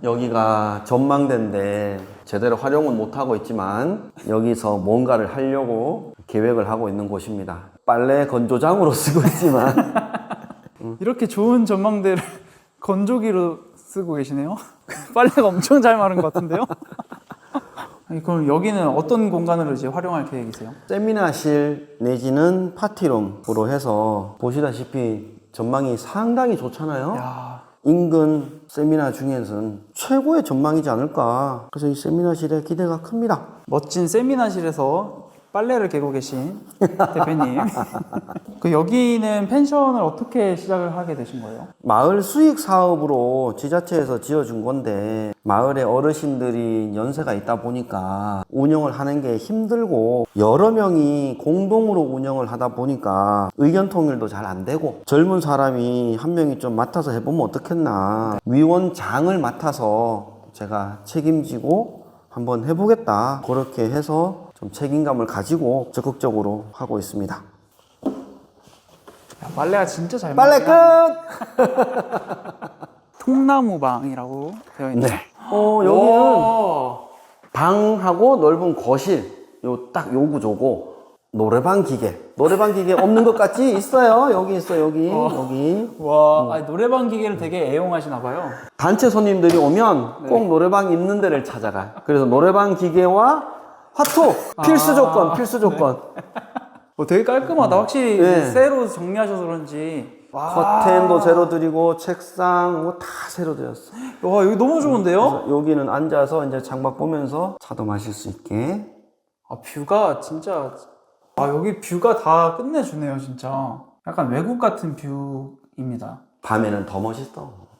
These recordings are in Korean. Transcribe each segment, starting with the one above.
여기가 전망대인데 제대로 활용은 못하고 있지만 여기서 뭔가를 하려고 계획을 하고 있는 곳입니다. 빨래 건조장으로 쓰고 있지만 이렇게 좋은 전망대를 건조기로 쓰고 계시네요. 빨래가 엄청 잘 마른 것 같은데요. 아니, 그럼 여기는 어떤 공간으로 이제 활용할 계획이세요? 세미나실 내지는 파티룸으로 해서 보시다시피 전망이 상당히 좋잖아요. 야, 인근 세미나 중에서는 최고의 전망이지 않을까. 그래서 이 세미나실에 기대가 큽니다. 멋진 세미나실에서 빨래를 개고 계신 대표님. 그 여기는 펜션을 어떻게 시작을 하게 되신 거예요? 마을 수익 사업으로 지자체에서 지어준 건데 마을의 어르신들이 연세가 있다 보니까 운영을 하는 게 힘들고 여러 명이 공동으로 운영을 하다 보니까 의견 통일도 잘 안 되고 젊은 사람이 한 명이 좀 맡아서 해보면 어떻겠나. 위원장을 맡아서 제가 책임지고 한번 해보겠다. 그렇게 해서 좀 책임감을 가지고 적극적으로 하고 있습니다. 야, 빨래가 진짜 잘 빨래 마르네요. 끝! 통나무방이라고 되어 있네요. 네. 여기는 방하고 넓은 거실, 딱 요 구조고, 노래방 기계 없는 것 같지? 있어요. 여기 있어, 여기. 와, 아니, 노래방 기계를 되게 애용하시나 봐요. 단체 손님들이 오면 꼭 노래방 있는 데를 찾아가. 그래서 노래방 기계와 화투! 필수 조건. 되게 깔끔하다. 확실히 네. 새로 정리하셔서 그런지. 와, 커튼도 새로 드리고, 책상 다 새로 드렸어. 와, 여기 너무 좋은데요? 그래서 여기는 앉아서 이제 창밖 보면서 차도 마실 수 있게. 아, 뷰가 진짜. 아, 여기 뷰가 다 끝내주네요, 진짜. 약간 외국 같은 뷰입니다. 밤에는 더 멋있어.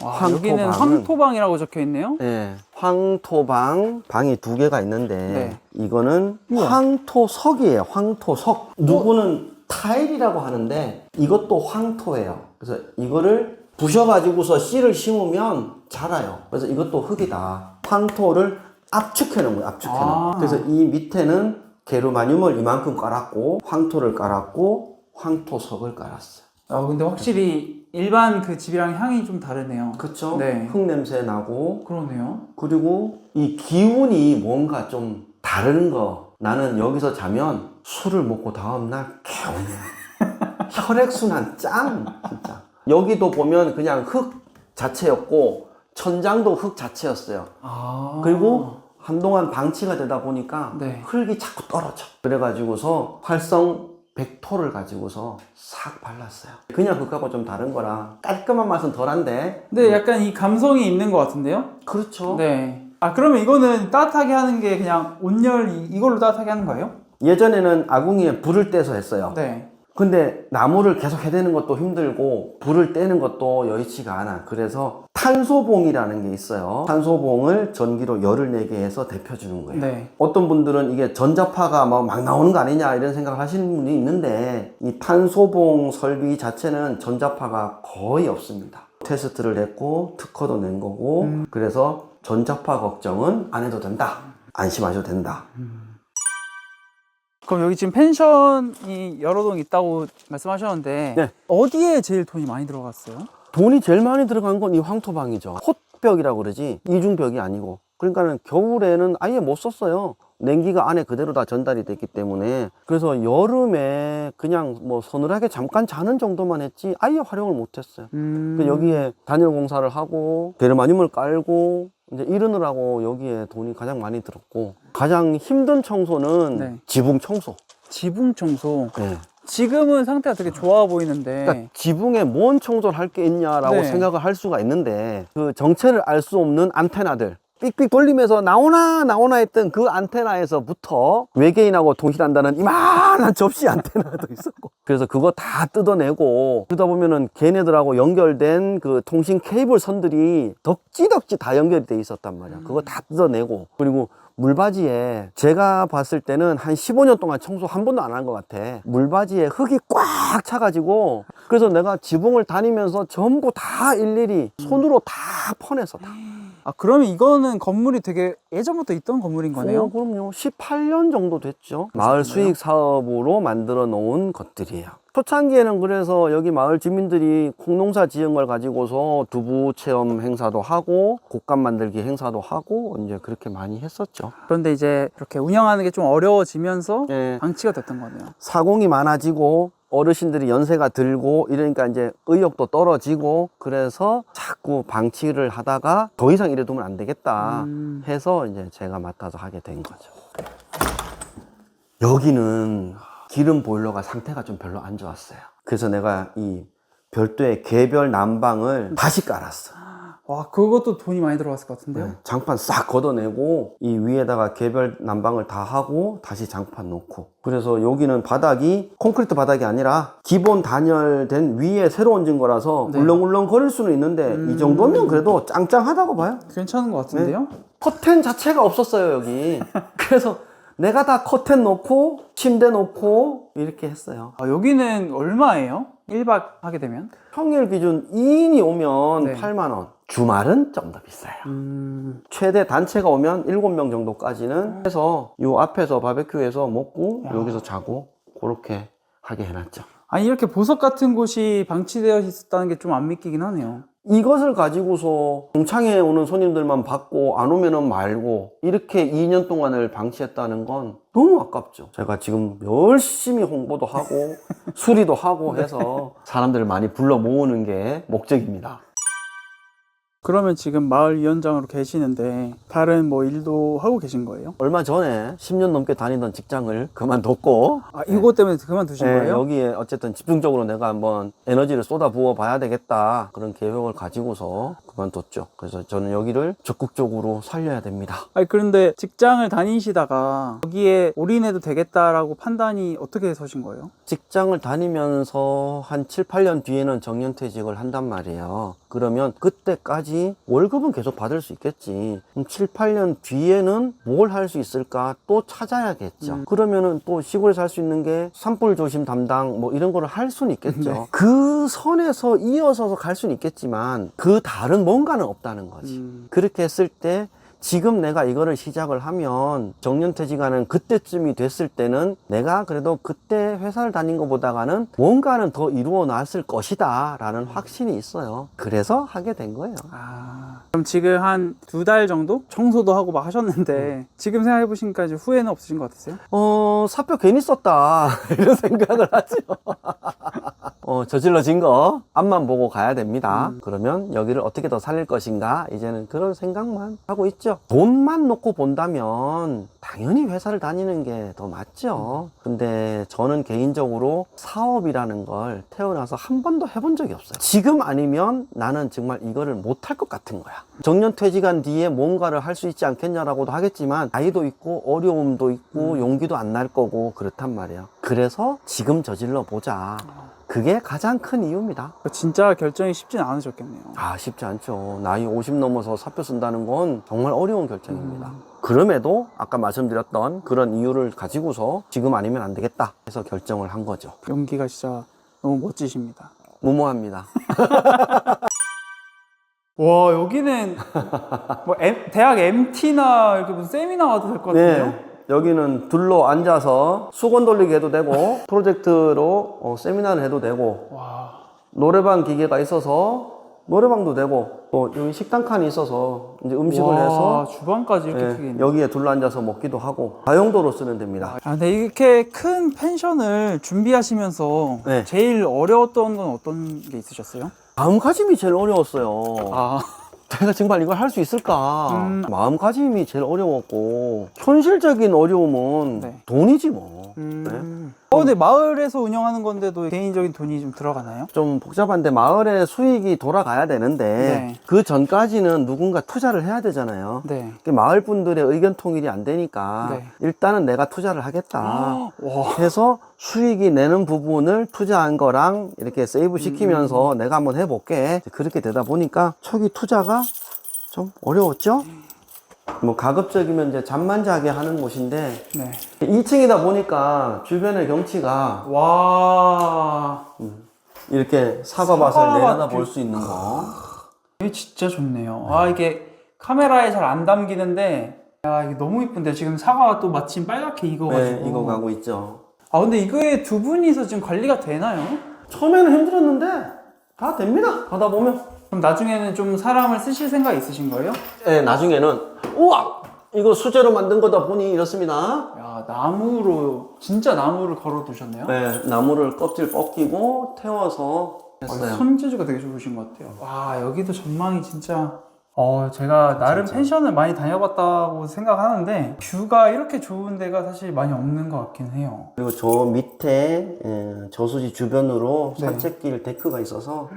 와, 황토방은- 여기는 황토방이라고 적혀 있네요. 네, 황토방 방이 2개가 있는데 네. 이거는 우와. 황토석이에요. 황토석. 누구는 타일이라고 하는데 이것도 황토예요. 그래서 이거를 부셔가지고서 씨를 심으면 자라요. 그래서 이것도 흙이다. 황토를 압축해 놓은 거예요. 압축해 놓은. 아. 그래서 이 밑에는 게르마늄을 이만큼 깔았고 황토를 깔았고 황토석을 깔았어요. 아, 근데 확실히 일반 그 집이랑 향이 좀 다르네요. 그쵸? 네. 흙 냄새 나고 그러네요. 그리고 이 기운이 뭔가 좀 다른 거. 나는 여기서 자면 술을 먹고 다음날 개운해. 혈액순환 짱! 진짜. 여기도 보면 그냥 흙 자체였고 천장도 흙 자체였어요. 아. 그리고 한동안 방치가 되다 보니까 네. 흙이 자꾸 떨어져. 그래가지고서 활성 백토를 가지고서 싹 발랐어요. 그냥 흙하고 좀 다른 거라 깔끔한 맛은 덜한데. 근데 약간 이 감성이 있는 것 같은데요? 그렇죠. 네. 아, 그러면 이거는 따뜻하게 하는 게 그냥 온열 이걸로 따뜻하게 하는 거예요? 예전에는 아궁이에 불을 떼서 했어요. 네. 근데 나무를 계속 해대는 것도 힘들고 불을 떼는 것도 여의치가 않아. 그래서 탄소봉이라는 게 있어요. 탄소봉을 전기로 열을 내게 해서 데펴주는 거예요. 네. 어떤 분들은 이게 전자파가 막 나오는 거 아니냐 이런 생각을 하시는 분이 있는데 이 탄소봉 설비 자체는 전자파가 거의 없습니다. 테스트를 했고 특허도 낸 거고 그래서 전자파 걱정은 안 해도 된다. 안심하셔도 된다. 그럼 여기 지금 펜션이 여러 동 있다고 말씀하셨는데 네. 어디에 제일 돈이 많이 들어갔어요? 돈이 제일 많이 들어간 건 이 황토방이죠. 홑벽이라고 그러지 이중벽이 아니고. 그러니까는 겨울에는 아예 못 썼어요. 냉기가 안에 그대로 다 전달이 됐기 때문에. 그래서 여름에 그냥 뭐 서늘하게 잠깐 자는 정도만 했지 아예 활용을 못 했어요. 여기에 단열 공사를 하고 게르마늄을 깔고 이제 이러느라고 여기에 돈이 가장 많이 들었고 가장 힘든 청소는 네. 지붕 청소. 지붕 청소. 네. 지금은 상태가 되게 좋아 보이는데 그러니까 지붕에 뭔 청소를 할 게 있냐라고 네. 생각을 할 수가 있는데 그 정체를 알 수 없는 안테나들 삑삑 돌리면서 나오나 했던 그 안테나에서부터 외계인하고 통신한다는 이만한 접시 안테나도 있었고 그래서 그거 다 뜯어내고 그러다 보면은 걔네들하고 연결된 그 통신 케이블 선들이 덕지덕지 다 연결이 돼 있었단 말이야. 그거 다 뜯어내고 그리고 물바지에 제가 봤을 때는 한 15년 동안 청소 한 번도 안 한 것 같아. 물바지에 흙이 꽉 차가지고 그래서 내가 지붕을 다니면서 전부 다 일일이 손으로 다 퍼내서 다. 아, 그러면 이거는 건물이 되게 예전부터 있던 건물인 거네요? 그럼요. 18년 정도 됐죠. 마을 수익 사업으로 만들어 놓은 것들이에요. 초창기에는 그래서 여기 마을 주민들이 콩농사 지은 걸 가지고서 두부 체험 행사도 하고 곶감 만들기 행사도 하고 이제 그렇게 많이 했었죠. 그런데 이제 이렇게 운영하는 게 좀 어려워지면서 예. 방치가 됐던 거네요. 사공이 많아지고 어르신들이 연세가 들고 이러니까 이제 의욕도 떨어지고 그래서 자꾸 방치를 하다가 더 이상 이래 두면 안 되겠다 해서 이제 제가 맡아서 하게 된 거죠. 여기는 기름 보일러가 상태가 좀 별로 안 좋았어요. 그래서 내가 이 별도의 개별 난방을 다시 깔았어. 와, 그것도 돈이 많이 들어갔을 것 같은데요? 네, 장판 싹 걷어내고 이 위에다가 개별 난방을 다 하고 다시 장판 놓고, 그래서 여기는 바닥이 콘크리트 바닥이 아니라 기본 단열된 위에 새로 얹은 거라서 네. 울렁울렁 거릴 수는 있는데 이 정도면 그래도 짱짱하다고 봐요. 괜찮은 것 같은데요? 커튼 자체가 없었어요 여기. 그래서 내가 다 커튼 놓고 침대 놓고 이렇게 했어요. 아, 여기는 얼마예요? 1박 하게 되면? 평일 기준 2인이 오면 네. 8만 원. 주말은 좀 더 비싸요. 최대 단체가 오면 7명 정도까지는 해서 요 앞에서 바베큐에서 먹고 여기서 자고 그렇게 하게 해놨죠. 아니, 이렇게 보석 같은 곳이 방치되어 있었다는 게 좀 안 믿기긴 하네요. 이것을 가지고서 동창회 오는 손님들만 받고 안 오면은 말고 이렇게 2년 동안을 방치했다는 건 너무 아깝죠. 제가 지금 열심히 홍보도 하고 수리도 하고 해서 사람들을 많이 불러 모으는 게 목적입니다. 그러면 지금 마을 위원장으로 계시는데 다른 뭐 일도 하고 계신 거예요? 얼마 전에 10년 넘게 다니던 직장을 그만뒀고 아, 이거 때문에 그만두신 거예요? 여기에 어쨌든 집중적으로 내가 한번 에너지를 쏟아 부어 봐야 되겠다 그런 계획을 가지고서 그만뒀죠. 그래서 저는 여기를 적극적으로 살려야 됩니다. 아니, 그런데 직장을 다니시다가 여기에 올인해도 되겠다라고 판단이 어떻게 서신 거예요? 직장을 다니면서 한 7, 8년 뒤에는 정년퇴직을 한단 말이에요. 그러면 그때까지 월급은 계속 받을 수 있겠지. 7, 8년 뒤에는 뭘 할 수 있을까 또 찾아야겠죠. 그러면은 또 시골에서 할 수 있는 게 산불 조심 담당 뭐 이런 거를 할 수는 있겠죠. 네. 그 선에서 이어서서 갈 수는 있겠지만 그 다른 뭔가는 없다는 거지. 그렇게 했을 때 지금 내가 이거를 시작을 하면 정년퇴직하는 그때쯤이 됐을 때는 내가 그래도 그때 회사를 다닌 것보다는 뭔가는 더 이루어 놨을 것이다 라는 확신이 있어요. 그래서 하게 된 거예요. 아, 그럼 지금 한 2달 정도 청소도 하고 막 하셨는데 지금 생각해 보시니까 이제 후회는 없으신 것 같으세요? 사표 괜히 썼다 이런 생각을 하죠. 저질러진 거 앞만 보고 가야 됩니다. 그러면 여기를 어떻게 더 살릴 것인가 이제는 그런 생각만 하고 있죠. 돈만 놓고 본다면 당연히 회사를 다니는 게 더 맞죠. 근데 저는 개인적으로 사업이라는 걸 태어나서 한 번도 해본 적이 없어요. 지금 아니면 나는 정말 이거를 못할 것 같은 거야. 정년퇴직한 뒤에 뭔가를 할 수 있지 않겠냐라고도 하겠지만 나이도 있고 어려움도 있고 용기도 안 날 거고 그렇단 말이에요. 그래서 지금 저질러 보자. 그게 가장 큰 이유입니다. 진짜 결정이 쉽진 않으셨겠네요. 쉽지 않죠. 나이 50 넘어서 사표 쓴다는 건 정말 어려운 결정입니다. 그럼에도 아까 말씀드렸던 그런 이유를 가지고서 지금 아니면 안 되겠다 해서 결정을 한 거죠. 용기가 진짜 너무 멋지십니다. 무모합니다. 와, 여기는 뭐 대학 MT나 이렇게 무슨 세미나 와도 될 것 같은데요? 네. 여기는 둘러 앉아서 수건 돌리기 해도 되고 프로젝트로 세미나를 해도 되고 와, 노래방 기계가 있어서 노래방도 되고 또 여기 식당 칸이 있어서 이제 음식을 와, 해서 주방까지 이렇게 크게 있네. 여기에 둘러 앉아서 먹기도 하고 다용도로 쓰면 됩니다. 아, 근데 이렇게 큰 펜션을 준비하시면서 네. 제일 어려웠던 건 어떤 게 있으셨어요? 마음가짐이 제일 어려웠어요. 아, 내가 정말 이걸 할 수 있을까? 마음가짐이 제일 어려웠고 현실적인 어려움은 네. 돈이지 뭐. 네? 근데 마을에서 운영하는 건데도 개인적인 돈이 좀 들어가나요? 좀 복잡한데 마을의 수익이 돌아가야 되는데 네. 그 전까지는 누군가 투자를 해야 되잖아요. 네. 마을 분들의 의견 통일이 안 되니까 네. 일단은 내가 투자를 하겠다 와, 해서 수익이 내는 부분을 투자한 거랑 이렇게 세이브 시키면서 내가 한번 해볼게. 그렇게 되다 보니까 초기 투자가 좀 어려웠죠. 뭐 가급적이면 이제 잠만 자게 하는 곳인데 네. 2층이다 보니까 주변의 경치가 와, 이렇게 사과밭을 사과밭 내려다 뷰. 볼 수 있는 거. 이게 진짜 좋네요. 아, 이게 카메라에 잘 안 담기는데, 야, 이게 너무 이쁜데 지금 사과가 또 마침 빨갛게 익어가지고. 네, 익어가고 있죠. 아 근데 이거에 두 분이서 지금 관리가 되나요? 처음에는 힘들었는데 다 됩니다. 하다 보면. 그럼 나중에는 좀 사람을 쓰실 생각 있으신 거예요? 네, 나중에는 우와! 이거 수제로 만든 거다 보니 이렇습니다. 야 나무로 진짜 나무를 걸어 두셨네요. 네, 나무를 껍질 벗기고 태워서 했어요. 손재주가 되게 좋으신 것 같아요. 와 여기도 전망이 진짜 제가 나름 펜션을 많이 다녀봤다고 생각하는데 뷰가 이렇게 좋은 데가 사실 많이 없는 것 같긴 해요. 그리고 저 밑에 저수지 주변으로 네. 산책길 데크가 있어서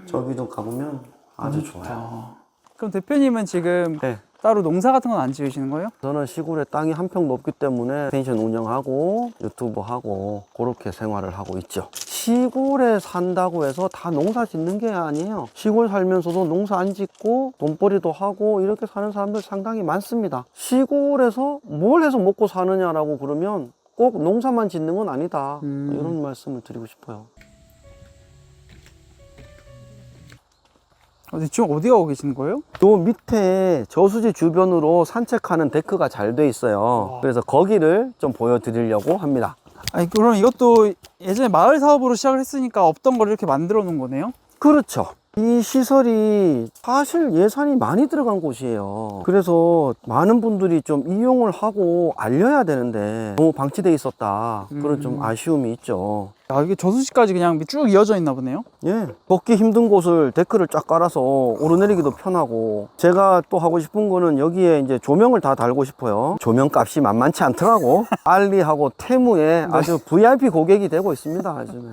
저기도 가보면 아주 좋아요. 좋다. 그럼 대표님은 지금 네. 따로 농사 같은 건 안 지으시는 거예요? 저는 시골에 땅이 한 평도 없기 때문에 펜션 운영하고 유튜브 하고 그렇게 생활을 하고 있죠. 시골에 산다고 해서 다 농사 짓는 게 아니에요. 시골 살면서도 농사 안 짓고 돈벌이도 하고 이렇게 사는 사람들 상당히 많습니다. 시골에서 뭘 해서 먹고 사느냐라고 그러면 꼭 농사만 짓는 건 아니다. 이런 말씀을 드리고 싶어요. 지금 어디 가고 계시는 거예요? 요 밑에 저수지 주변으로 산책하는 데크가 잘 돼 있어요. 그래서 거기를 좀 보여드리려고 합니다. 아니 그럼 이것도 예전에 마을 사업으로 시작을 했으니까 없던 걸 이렇게 만들어 놓은 거네요? 그렇죠. 이 시설이 사실 예산이 많이 들어간 곳이에요. 그래서 많은 분들이 좀 이용을 하고 알려야 되는데 너무 방치돼 있었다. 그런 좀 아쉬움이 있죠. 야 이게 저수지까지 그냥 쭉 이어져 있나 보네요? 예. 걷기 힘든 곳을 데크를 쫙 깔아서 오르내리기도 편하고, 제가 또 하고 싶은 거는 여기에 이제 조명을 다 달고 싶어요. 조명 값이 만만치 않더라고. 알리하고 테무에 아주 VIP 고객이 되고 있습니다, 요즘에.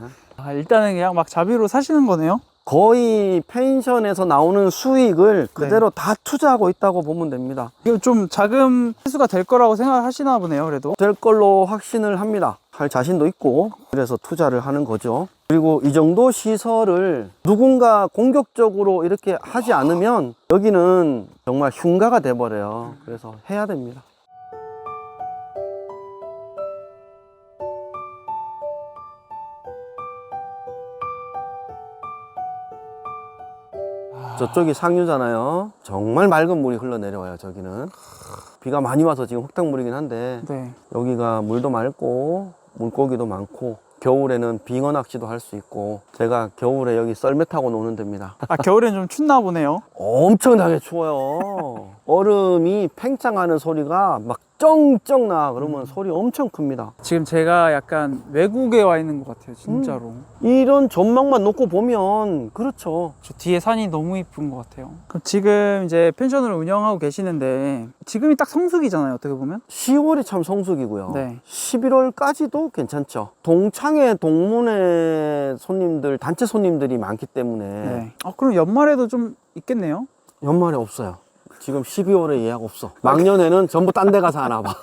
일단은 그냥 막 자비로 사시는 거네요? 거의 펜션에서 나오는 수익을 그대로 다 투자하고 있다고 보면 됩니다. 이거 좀 자금 회수가 될 거라고 생각하시나 보네요, 그래도. 될 걸로 확신을 합니다. 할 자신도 있고, 그래서 투자를 하는 거죠. 그리고 이 정도 시설을 누군가 공격적으로 이렇게 하지 않으면 여기는 정말 흉가가 돼버려요. 그래서 해야 됩니다. 저쪽이 상류잖아요. 정말 맑은 물이 흘러내려와요, 저기는. 비가 많이 와서 지금 흙탕물이긴 한데, 네. 여기가 물도 맑고 물고기도 많고, 겨울에는 빙어 낚시도 할 수 있고, 제가 겨울에 여기 썰매 타고 노는 데입니다. 아, 겨울엔 좀 춥나 보네요. 엄청나게 추워요. 얼음이 팽창하는 소리가 막 쩡쩡 나. 그러면 소리 엄청 큽니다. 지금 제가 약간 외국에 와 있는 것 같아요, 진짜로. 이런 전망만 놓고 보면 그렇죠. 저 뒤에 산이 너무 이쁜 것 같아요. 그럼 지금 이제 펜션을 운영하고 계시는데 지금이 딱 성수기잖아요, 어떻게 보면? 10월이 참 성수기고요. 네. 11월까지도 괜찮죠. 동창회 동문회 손님들, 단체 손님들이 많기 때문에 네. 그럼 연말에도 좀 있겠네요? 연말에 없어요. 지금 12월에 예약 없어. 막년에는 전부 딴 데 가서 하나 봐.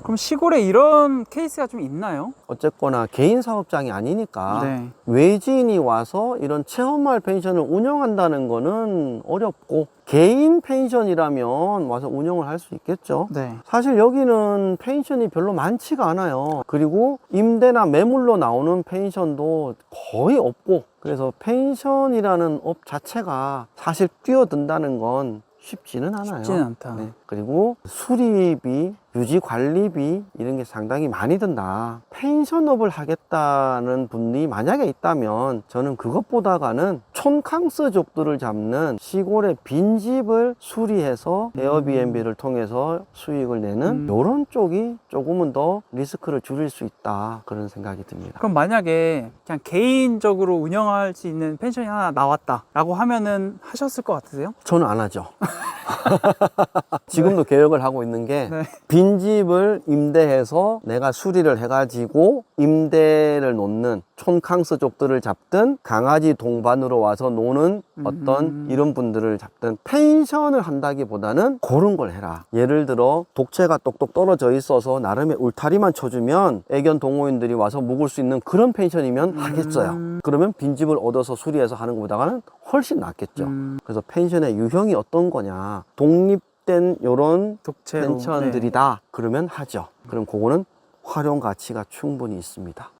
그럼 시골에 이런 케이스가 좀 있나요? 어쨌거나 개인 사업장이 아니니까 네. 외지인이 와서 이런 체험마을 펜션을 운영한다는 거는 어렵고, 개인 펜션이라면 와서 운영을 할 수 있겠죠. 네. 사실 여기는 펜션이 별로 많지가 않아요. 그리고 임대나 매물로 나오는 펜션도 거의 없고, 그래서 펜션이라는 업 자체가 사실 뛰어든다는 건 쉽지는 않아요. 쉽지는 않다. 네. 그리고 수리비, 유지 관리비 이런 게 상당히 많이 든다. 펜션업을 하겠다는 분이 만약에 있다면 저는 그것보다가는 촌캉스족들을 잡는 시골의 빈집을 수리해서 에어비앤비를 통해서 수익을 내는 이런 쪽이 조금은 더 리스크를 줄일 수 있다, 그런 생각이 듭니다. 그럼 만약에 그냥 개인적으로 운영할 수 있는 펜션이 하나 나왔다라고 하면은 하셨을 것 같으세요? 저는 안 하죠. 지금도 계획을 하고 있는 게, 네. 빈집을 임대해서 내가 수리를 해가지고 임대를 놓는, 촌캉스족들을 잡든 강아지 동반으로 와서 노는 어떤 이런 분들을 잡든, 펜션을 한다기보다는 그런 걸 해라. 예를 들어 독채가 똑똑 떨어져 있어서 나름의 울타리만 쳐주면 애견 동호인들이 와서 묵을 수 있는 그런 펜션이면 하겠어요. 그러면 빈집을 얻어서 수리해서 하는 것보다는 훨씬 낫겠죠. 그래서 펜션의 유형이 어떤 거냐, 독립된 요런 독채로. 펜션들이다, 그러면 하죠. 그럼 그거는 활용 가치가 충분히 있습니다.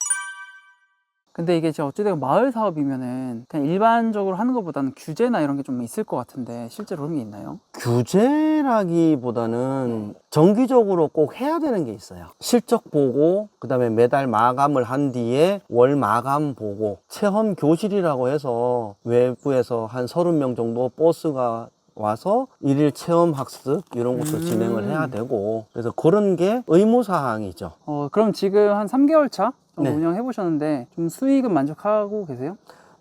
근데 이게 지금 어찌되건 마을 사업이면은 그냥 일반적으로 하는 것보다는 규제나 이런 게 좀 있을 것 같은데 실제로 그런 게 있나요? 규제라기보다는 정기적으로 꼭 해야 되는 게 있어요. 실적 보고, 그 다음에 매달 마감을 한 뒤에 월 마감 보고, 체험 교실이라고 해서 외부에서 한 30명 정도 버스가 와서 일일 체험 학습 이런 것도 진행을 해야 되고, 그래서 그런 게 의무사항이죠. 그럼 지금 한 3개월 차 정도 네. 운영해 보셨는데 좀 수익은 만족하고 계세요?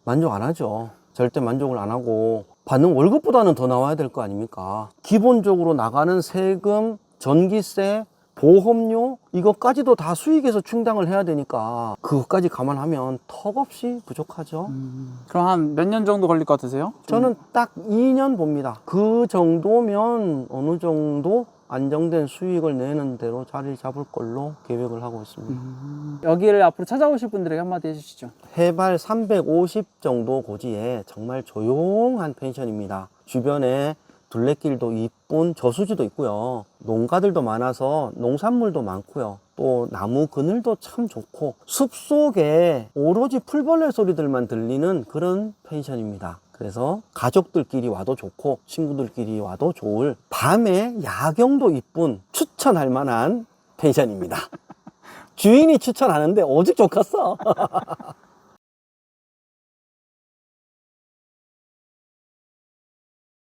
만족 안 하죠. 절대 만족을 안 하고 받는 월급보다는 더 나와야 될 거 아닙니까? 기본적으로 나가는 세금, 전기세, 보험료 이것까지도 다 수익에서 충당을 해야 되니까 그것까지 감안하면 턱없이 부족하죠. 그럼 한 몇 년 정도 걸릴 것 같으세요? 저는 딱 2년 봅니다. 그 정도면 어느 정도 안정된 수익을 내는 대로 자리를 잡을 걸로 계획을 하고 있습니다. 여기를 앞으로 찾아오실 분들에게 한마디 해주시죠. 해발 350 정도 고지에 정말 조용한 펜션입니다. 주변에 둘레길도 이쁜 저수지도 있고요. 농가들도 많아서 농산물도 많고요. 또 나무 그늘도 참 좋고 숲속에 오로지 풀벌레 소리들만 들리는 그런 펜션입니다. 그래서 가족들끼리 와도 좋고 친구들끼리 와도 좋을 밤에 야경도 이쁜 추천할 만한 펜션입니다. 주인이 추천하는데 오직 좋겠어.